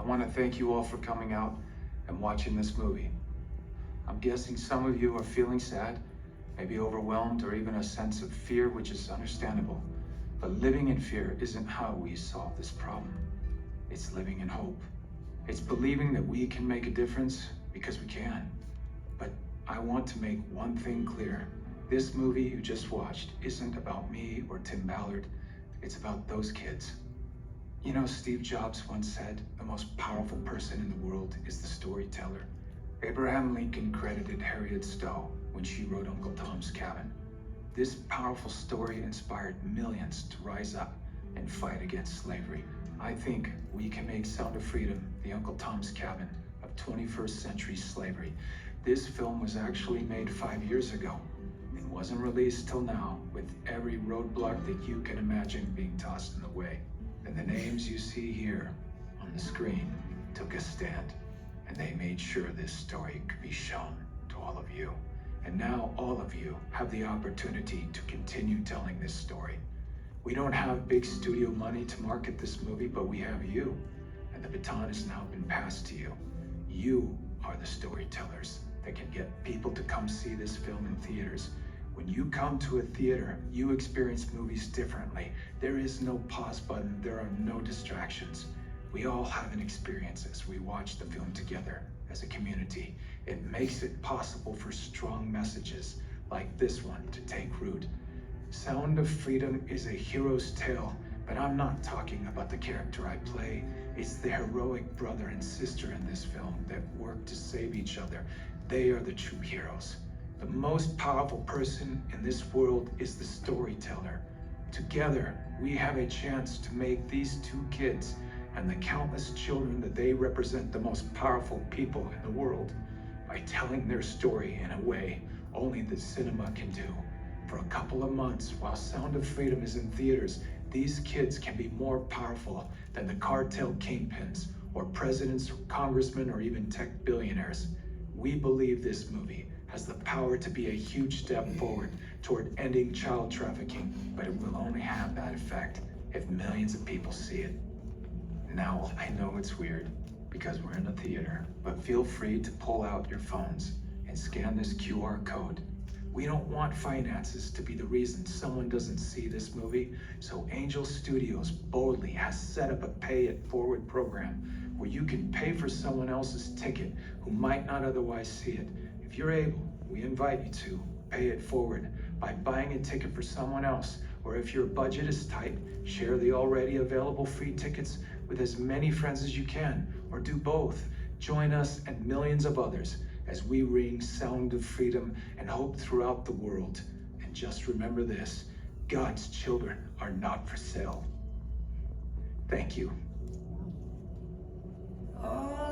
I want to thank you all for coming out and watching this movie. I'm guessing some of you are feeling sad, maybe overwhelmed, or even a sense of fear, which is understandable. But living in fear isn't how we solve this problem. It's living in hope. It's believing that we can make a difference because we can. But I want to make one thing clear. This movie you just watched isn't about me or Tim Ballard. It's about those kids. You know, Steve Jobs once said, the most powerful person in the world is the storyteller. Abraham Lincoln credited Harriet Stowe when she wrote Uncle Tom's Cabin. This powerful story inspired millions to rise up and fight against slavery. I think we can make Sound of Freedom the Uncle Tom's Cabin of 21st century slavery. This film was actually made 5 years ago. It wasn't released till now, with every roadblock that you can imagine being tossed in the way. And the names you see here on the screen took a stand, and they made sure this story could be shown to all of you. And now all of you have the opportunity to continue telling this story. We don't have big studio money to market this movie, but we have you, and the baton has now been passed to you. You are the storytellers that can get people to come see this film in theaters. When you come to a theater, you experience movies differently. There is no pause button, there are no distractions. We all have an experience as we watch the film together as a community. It makes it possible for strong messages like this one to take root. Sound of Freedom is a hero's tale, but I'm not talking about the character I play. It's the heroic brother and sister in this film that work to save each other. They are the true heroes. The most powerful person in this world is the storyteller. Together, we have a chance to make these two kids and the countless children that they represent the most powerful people in the world by telling their story in a way only the cinema can do. For a couple of months, while Sound of Freedom is in theaters, these kids can be more powerful than the cartel kingpins or presidents, congressmen, or even tech billionaires. We believe this movie has the power to be a huge step forward toward ending child trafficking, but it will only have that effect if millions of people see it. Now, I know it's weird because we're in a theater, but feel free to pull out your phones and scan this QR code. We don't want finances to be the reason someone doesn't see this movie, so Angel Studios boldly has set up a pay it forward program where you can pay for someone else's ticket who might not otherwise see it. If you're able, we invite you to pay it forward by buying a ticket for someone else, or if your budget is tight, share the already available free tickets with as many friends as you can, or do both. Join us and millions of others as we ring Sound of Freedom and hope throughout the world. And just remember this, God's children are not for sale. Thank you. Oh.